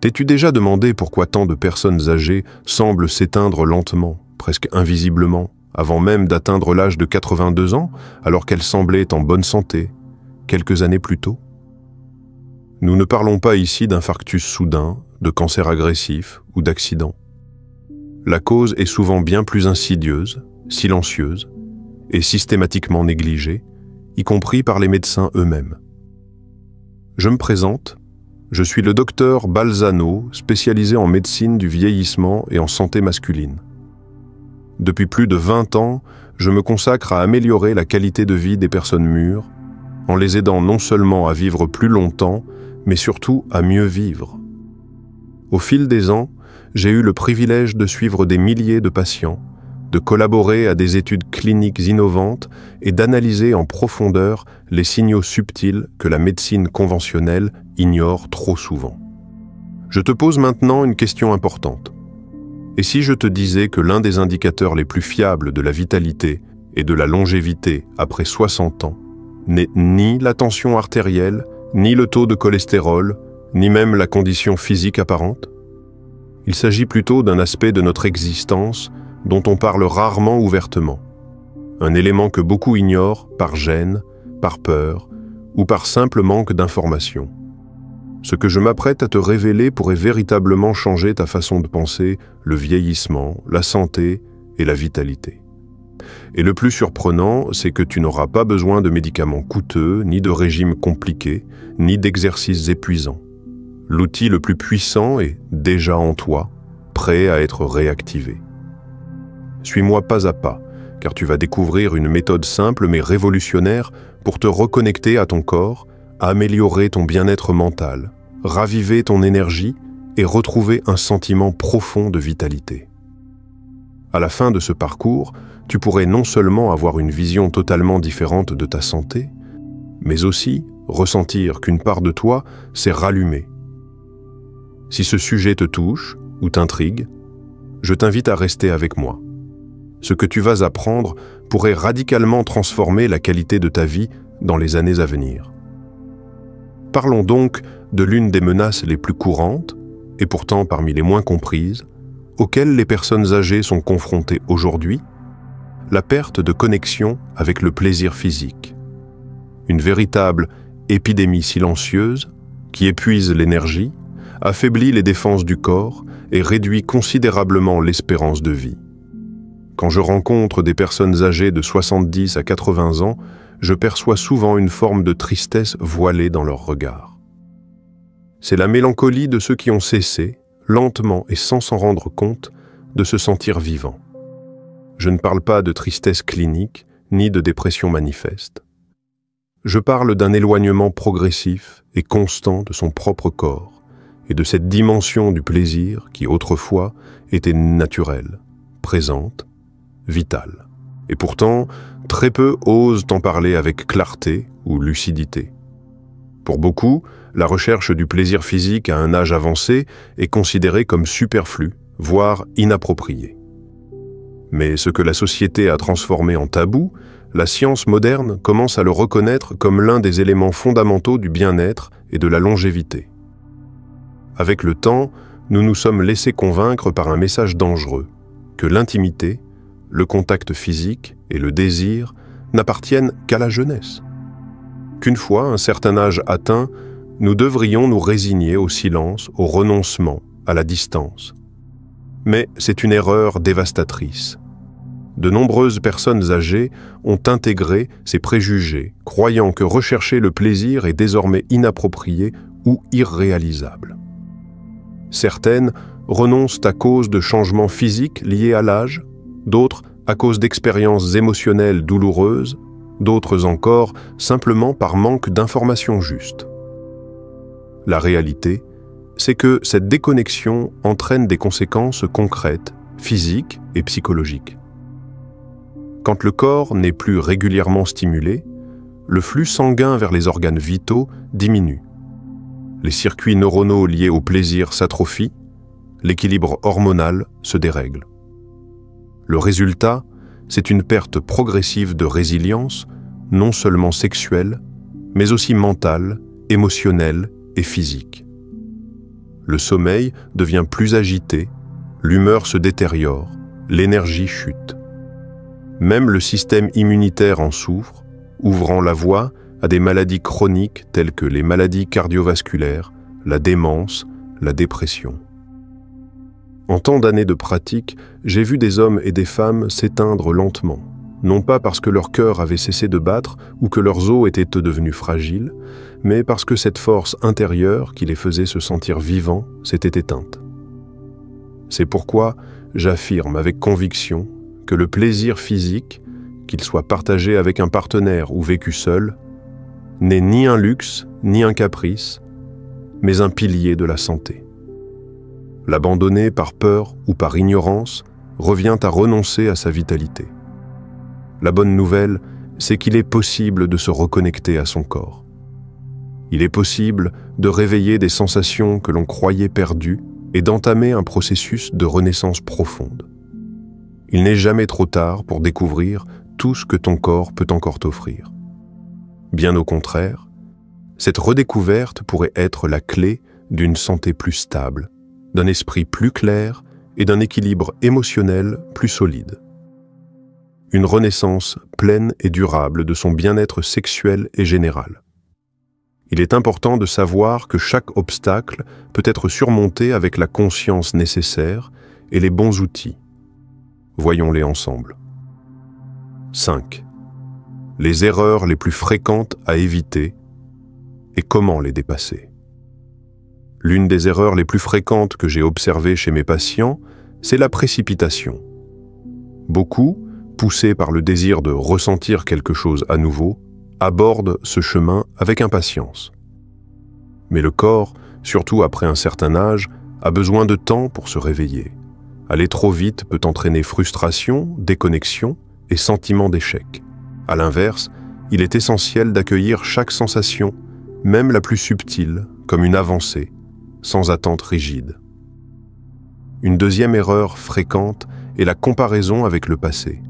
T'es-tu déjà demandé pourquoi tant de personnes âgées semblent s'éteindre lentement, presque invisiblement, avant même d'atteindre l'âge de 82 ans, alors qu'elles semblaient en bonne santé, quelques années plus tôt? Nous ne parlons pas ici d'infarctus soudain, de cancer agressif ou d'accident. La cause est souvent bien plus insidieuse, silencieuse et systématiquement négligée, y compris par les médecins eux-mêmes. Je me présente, je suis le docteur Balzano, spécialisé en médecine du vieillissement et en santé masculine. Depuis plus de 20 ans, je me consacre à améliorer la qualité de vie des personnes mûres, en les aidant non seulement à vivre plus longtemps, mais surtout à mieux vivre. Au fil des ans, j'ai eu le privilège de suivre des milliers de patients, de collaborer à des études cliniques innovantes et d'analyser en profondeur les signaux subtils que la médecine conventionnelle ignore trop souvent. Je te pose maintenant une question importante. Et si je te disais que l'un des indicateurs les plus fiables de la vitalité et de la longévité après 60 ans n'est ni la tension artérielle, ni le taux de cholestérol, ni même la condition physique apparente? Il s'agit plutôt d'un aspect de notre existence dont on parle rarement ouvertement. Un élément que beaucoup ignorent par gêne, par peur ou par simple manque d'information. Ce que je m'apprête à te révéler pourrait véritablement changer ta façon de penser le vieillissement, la santé et la vitalité. Et le plus surprenant, c'est que tu n'auras pas besoin de médicaments coûteux, ni de régimes compliqués, ni d'exercices épuisants. L'outil le plus puissant est déjà en toi, prêt à être réactivé. Suis-moi pas à pas, car tu vas découvrir une méthode simple mais révolutionnaire pour te reconnecter à ton corps, améliorer ton bien-être mental, raviver ton énergie et retrouver un sentiment profond de vitalité. À la fin de ce parcours, tu pourrais non seulement avoir une vision totalement différente de ta santé, mais aussi ressentir qu'une part de toi s'est rallumée. Si ce sujet te touche ou t'intrigue, je t'invite à rester avec moi. Ce que tu vas apprendre pourrait radicalement transformer la qualité de ta vie dans les années à venir. Parlons donc de l'une des menaces les plus courantes, et pourtant parmi les moins comprises, auxquelles les personnes âgées sont confrontées aujourd'hui, la perte de connexion avec le plaisir physique. Une véritable épidémie silencieuse qui épuise l'énergie, affaiblit les défenses du corps et réduit considérablement l'espérance de vie. Quand je rencontre des personnes âgées de 70 à 80 ans, je perçois souvent une forme de tristesse voilée dans leur regard. C'est la mélancolie de ceux qui ont cessé, lentement et sans s'en rendre compte, de se sentir vivants. Je ne parle pas de tristesse clinique, ni de dépression manifeste. Je parle d'un éloignement progressif et constant de son propre corps et de cette dimension du plaisir qui, autrefois, était naturelle, présente, vitale. Et pourtant, très peu osent en parler avec clarté ou lucidité. Pour beaucoup, la recherche du plaisir physique à un âge avancé est considérée comme superflue, voire inappropriée. Mais ce que la société a transformé en tabou, la science moderne commence à le reconnaître comme l'un des éléments fondamentaux du bien-être et de la longévité. Avec le temps, nous nous sommes laissés convaincre par un message dangereux, que l'intimité, le contact physique et le désir n'appartiennent qu'à la jeunesse. Qu'une fois un certain âge atteint, nous devrions nous résigner au silence, au renoncement, à la distance. Mais c'est une erreur dévastatrice. De nombreuses personnes âgées ont intégré ces préjugés, croyant que rechercher le plaisir est désormais inapproprié ou irréalisable. Certaines renoncent à cause de changements physiques liés à l'âge, d'autres à cause d'expériences émotionnelles douloureuses, d'autres encore simplement par manque d'informations justes. La réalité, c'est que cette déconnexion entraîne des conséquences concrètes, physiques et psychologiques. Quand le corps n'est plus régulièrement stimulé, le flux sanguin vers les organes vitaux diminue. Les circuits neuronaux liés au plaisir s'atrophient, l'équilibre hormonal se dérègle. Le résultat, c'est une perte progressive de résilience, non seulement sexuelle, mais aussi mentale, émotionnelle et physique. Le sommeil devient plus agité, l'humeur se détériore, l'énergie chute. Même le système immunitaire en souffre, ouvrant la voie à des maladies chroniques telles que les maladies cardiovasculaires, la démence, la dépression. En tant d'années de pratique, j'ai vu des hommes et des femmes s'éteindre lentement, non pas parce que leur cœur avait cessé de battre ou que leurs os étaient devenus fragiles, mais parce que cette force intérieure qui les faisait se sentir vivants s'était éteinte. C'est pourquoi j'affirme avec conviction que le plaisir physique, qu'il soit partagé avec un partenaire ou vécu seul, n'est ni un luxe ni un caprice, mais un pilier de la santé. L'abandonner par peur ou par ignorance revient à renoncer à sa vitalité. La bonne nouvelle, c'est qu'il est possible de se reconnecter à son corps. Il est possible de réveiller des sensations que l'on croyait perdues et d'entamer un processus de renaissance profonde. Il n'est jamais trop tard pour découvrir tout ce que ton corps peut encore t'offrir. Bien au contraire, cette redécouverte pourrait être la clé d'une santé plus stable, d'un esprit plus clair et d'un équilibre émotionnel plus solide. Une renaissance pleine et durable de son bien-être sexuel et général. Il est important de savoir que chaque obstacle peut être surmonté avec la conscience nécessaire et les bons outils. Voyons-les ensemble. 5. Les erreurs les plus fréquentes à éviter et comment les dépasser. L'une des erreurs les plus fréquentes que j'ai observées chez mes patients, c'est la précipitation. Beaucoup, poussés par le désir de ressentir quelque chose à nouveau, abordent ce chemin avec impatience. Mais le corps, surtout après un certain âge, a besoin de temps pour se réveiller. Aller trop vite peut entraîner frustration, déconnexion et sentiment d'échec. À l'inverse, il est essentiel d'accueillir chaque sensation, même la plus subtile, comme une avancée, sans attente rigide. Une deuxième erreur fréquente est la comparaison avec le passé.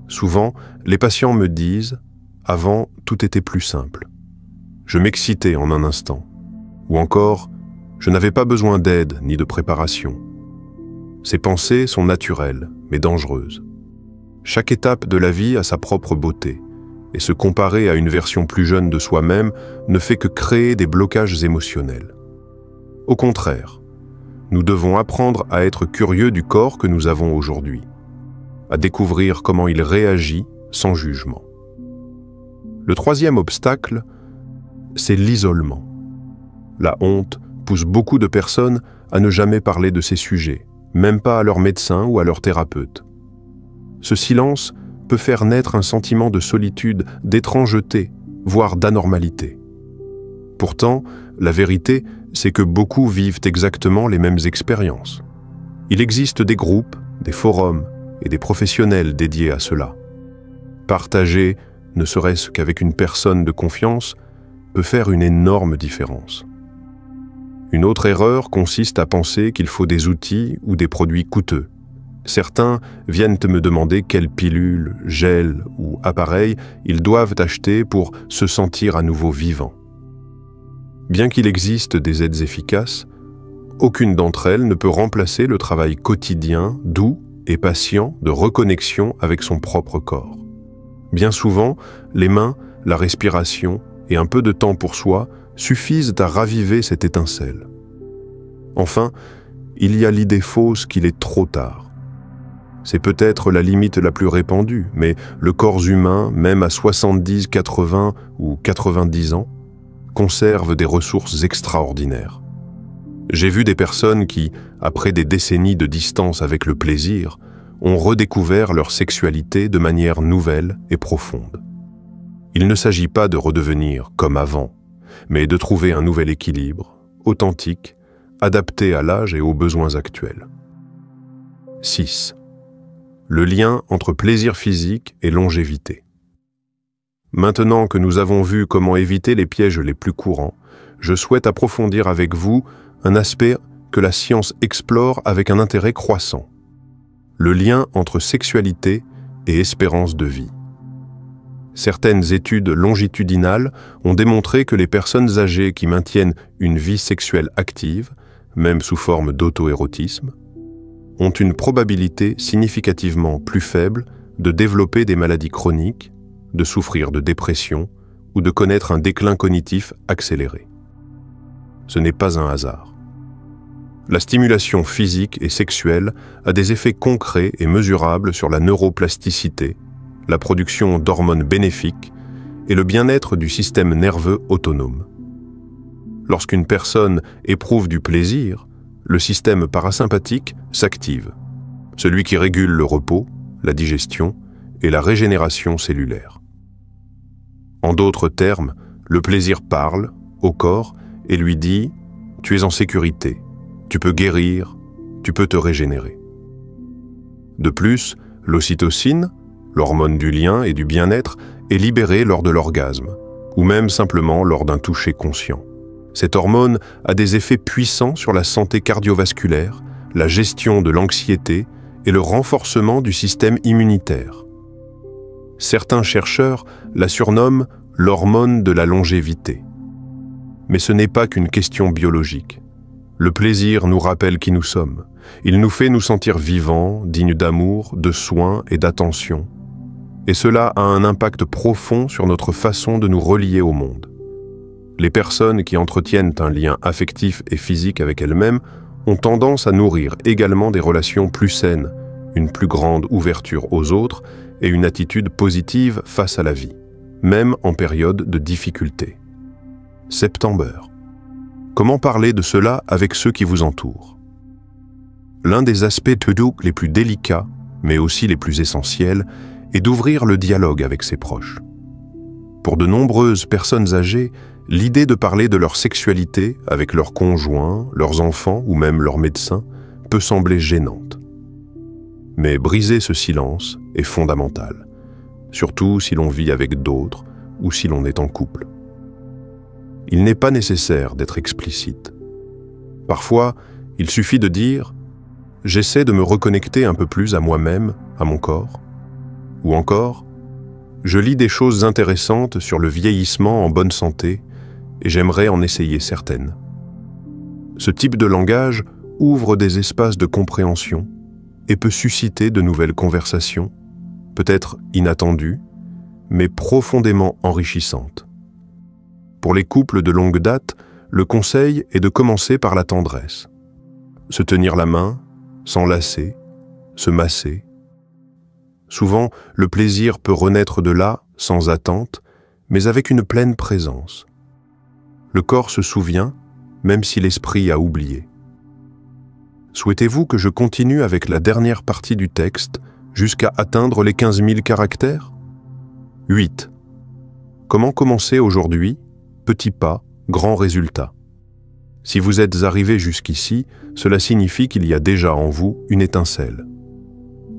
Souvent, les patients me disent « Avant, tout était plus simple. Je m'excitais en un instant. » Ou encore « Je n'avais pas besoin d'aide ni de préparation. » Ces pensées sont naturelles, mais dangereuses. Chaque étape de la vie a sa propre beauté, et se comparer à une version plus jeune de soi-même ne fait que créer des blocages émotionnels. Au contraire, nous devons apprendre à être curieux du corps que nous avons aujourd'hui, à découvrir comment il réagit sans jugement. Le troisième obstacle, c'est l'isolement. La honte pousse beaucoup de personnes à ne jamais parler de ces sujets, même pas à leur médecin ou à leur thérapeute. Ce silence peut faire naître un sentiment de solitude, d'étrangeté, voire d'anormalité. Pourtant, la vérité, c'est que beaucoup vivent exactement les mêmes expériences. Il existe des groupes, des forums et des professionnels dédiés à cela. Partager, ne serait-ce qu'avec une personne de confiance, peut faire une énorme différence. Une autre erreur consiste à penser qu'il faut des outils ou des produits coûteux. Certains viennent me demander quelle pilule, gel ou appareil ils doivent acheter pour se sentir à nouveau vivants. Bien qu'il existe des aides efficaces, aucune d'entre elles ne peut remplacer le travail quotidien, doux et patient de reconnexion avec son propre corps. Bien souvent, les mains, la respiration et un peu de temps pour soi suffisent à raviver cette étincelle. Enfin, il y a l'idée fausse qu'il est trop tard. C'est peut-être la limite la plus répandue, mais le corps humain, même à 70, 80 ou 90 ans, conserve des ressources extraordinaires. J'ai vu des personnes qui, après des décennies de distance avec le plaisir, ont redécouvert leur sexualité de manière nouvelle et profonde. Il ne s'agit pas de redevenir comme avant, mais de trouver un nouvel équilibre, authentique, adapté à l'âge et aux besoins actuels. 6. Le lien entre plaisir physique et longévité. Maintenant que nous avons vu comment éviter les pièges les plus courants, je souhaite approfondir avec vous un aspect que la science explore avec un intérêt croissant. Le lien entre sexualité et espérance de vie. Certaines études longitudinales ont démontré que les personnes âgées qui maintiennent une vie sexuelle active même sous forme d'auto-érotisme, ont une probabilité significativement plus faible de développer des maladies chroniques, de souffrir de dépression ou de connaître un déclin cognitif accéléré. Ce n'est pas un hasard. La stimulation physique et sexuelle a des effets concrets et mesurables sur la neuroplasticité, la production d'hormones bénéfiques et le bien-être du système nerveux autonome. Lorsqu'une personne éprouve du plaisir, le système parasympathique s'active, celui qui régule le repos, la digestion et la régénération cellulaire. En d'autres termes, le plaisir parle au corps et lui dit « Tu es en sécurité, tu peux guérir, tu peux te régénérer ». De plus, l'ocytocine, l'hormone du lien et du bien-être, est libérée lors de l'orgasme, ou même simplement lors d'un toucher conscient. Cette hormone a des effets puissants sur la santé cardiovasculaire, la gestion de l'anxiété et le renforcement du système immunitaire. Certains chercheurs la surnomment l'hormone de la longévité. Mais ce n'est pas qu'une question biologique. Le plaisir nous rappelle qui nous sommes. Il nous fait nous sentir vivants, dignes d'amour, de soins et d'attention. Et cela a un impact profond sur notre façon de nous relier au monde. Les personnes qui entretiennent un lien affectif et physique avec elles-mêmes ont tendance à nourrir également des relations plus saines, une plus grande ouverture aux autres et une attitude positive face à la vie, même en période de difficulté. September. Comment parler de cela avec ceux qui vous entourent? L'un des aspects to-do les plus délicats, mais aussi les plus essentiels, est d'ouvrir le dialogue avec ses proches. Pour de nombreuses personnes âgées, l'idée de parler de leur sexualité avec leurs conjoints, leurs enfants ou même leurs médecins peut sembler gênante. Mais briser ce silence est fondamental, surtout si l'on vit avec d'autres ou si l'on est en couple. Il n'est pas nécessaire d'être explicite. Parfois, il suffit de dire « J'essaie de me reconnecter un peu plus à moi-même, à mon corps » ou encore « Je lis des choses intéressantes sur le vieillissement en bonne santé et j'aimerais en essayer certaines. » Ce type de langage ouvre des espaces de compréhension et peut susciter de nouvelles conversations, peut-être inattendues, mais profondément enrichissantes. Pour les couples de longue date, le conseil est de commencer par la tendresse. Se tenir la main, s'enlacer, se masser. Souvent, le plaisir peut renaître de là, sans attente, mais avec une pleine présence. Le corps se souvient, même si l'esprit a oublié. Souhaitez-vous que je continue avec la dernière partie du texte jusqu'à atteindre les 15 000 caractères? 8. Comment commencer aujourd'hui? Petit pas, grand résultat. Si vous êtes arrivé jusqu'ici, cela signifie qu'il y a déjà en vous une étincelle.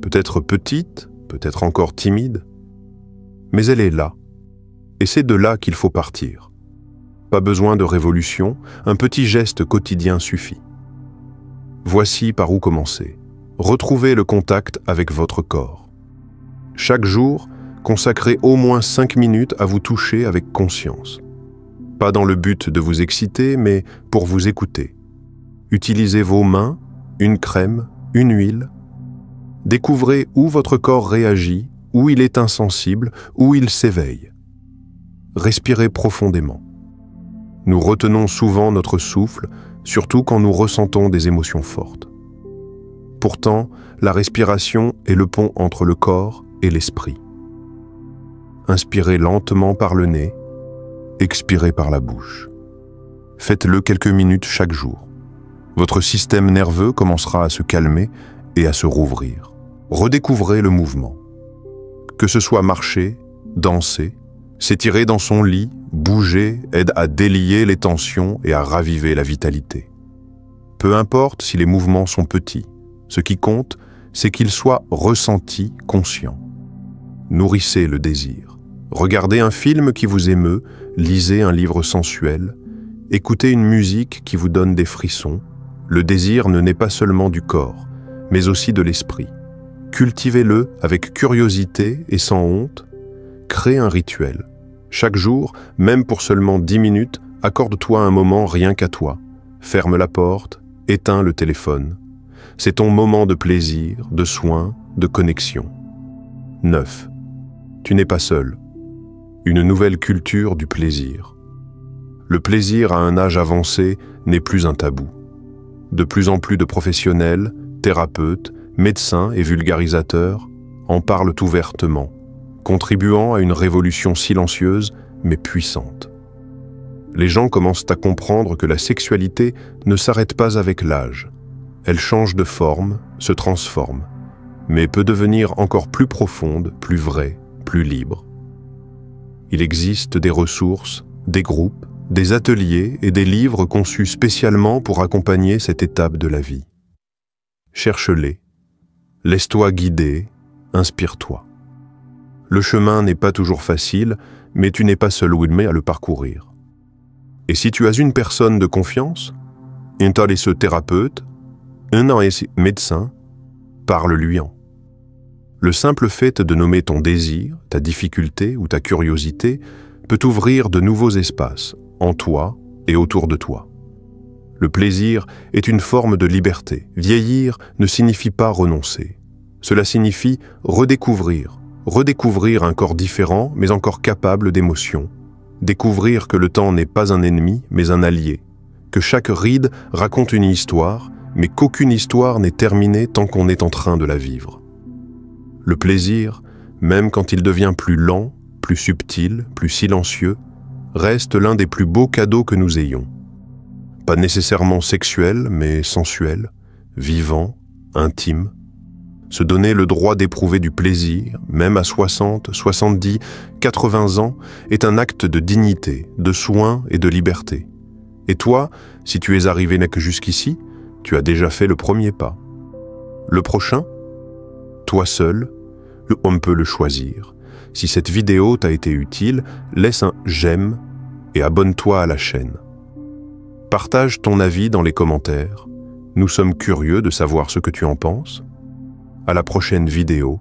Peut-être petite, peut-être encore timide, mais elle est là. Et c'est de là qu'il faut partir. Pas besoin de révolution, un petit geste quotidien suffit. Voici par où commencer. Retrouvez le contact avec votre corps. Chaque jour, consacrez au moins 5 minutes à vous toucher avec conscience. Pas dans le but de vous exciter, mais pour vous écouter. Utilisez vos mains, une crème, une huile. Découvrez où votre corps réagit, où il est insensible, où il s'éveille. Respirez profondément. Nous retenons souvent notre souffle, surtout quand nous ressentons des émotions fortes. Pourtant, la respiration est le pont entre le corps et l'esprit. Inspirez lentement par le nez, expirez par la bouche. Faites-le quelques minutes chaque jour. Votre système nerveux commencera à se calmer et à se rouvrir. Redécouvrez le mouvement. Que ce soit marcher, danser, s'étirer dans son lit, bouger aide à délier les tensions et à raviver la vitalité. Peu importe si les mouvements sont petits, ce qui compte, c'est qu'ils soient ressentis, conscients. Nourrissez le désir. Regardez un film qui vous émeut, lisez un livre sensuel, écoutez une musique qui vous donne des frissons. Le désir ne naît pas seulement du corps, mais aussi de l'esprit. Cultivez-le avec curiosité et sans honte. Crée un rituel. Chaque jour, même pour seulement 10 minutes, accorde-toi un moment rien qu'à toi. Ferme la porte, éteins le téléphone. C'est ton moment de plaisir, de soin, de connexion. 9. Tu n'es pas seul. Une nouvelle culture du plaisir. Le plaisir à un âge avancé n'est plus un tabou. De plus en plus de professionnels, thérapeutes, médecins et vulgarisateurs en parlent ouvertement, contribuant à une révolution silencieuse mais puissante. Les gens commencent à comprendre que la sexualité ne s'arrête pas avec l'âge. Elle change de forme, se transforme, mais peut devenir encore plus profonde, plus vraie, plus libre. Il existe des ressources, des groupes, des ateliers et des livres conçus spécialement pour accompagner cette étape de la vie. Cherche-les, laisse-toi guider, inspire-toi. Le chemin n'est pas toujours facile, mais tu n'es pas seul à le parcourir. Et si tu as une personne de confiance, un thérapeute, un médecin, parle-lui-en. Le simple fait de nommer ton désir, ta difficulté ou ta curiosité peut ouvrir de nouveaux espaces, en toi et autour de toi. Le plaisir est une forme de liberté. Vieillir ne signifie pas renoncer. Cela signifie redécouvrir un corps différent mais encore capable d'émotions. Découvrir que le temps n'est pas un ennemi mais un allié. Que chaque ride raconte une histoire, mais qu'aucune histoire n'est terminée tant qu'on est en train de la vivre. Le plaisir, même quand il devient plus lent, plus subtil, plus silencieux, reste l'un des plus beaux cadeaux que nous ayons. Pas nécessairement sexuel, mais sensuel, vivant, intime. Se donner le droit d'éprouver du plaisir, même à 60, 70, 80 ans, est un acte de dignité, de soin et de liberté. Et toi, si tu es arrivé que jusqu'ici, tu as déjà fait le premier pas. Le prochain, toi seul, on peut le choisir. Si cette vidéo t'a été utile, laisse un j'aime et abonne-toi à la chaîne. Partage ton avis dans les commentaires. Nous sommes curieux de savoir ce que tu en penses. À la prochaine vidéo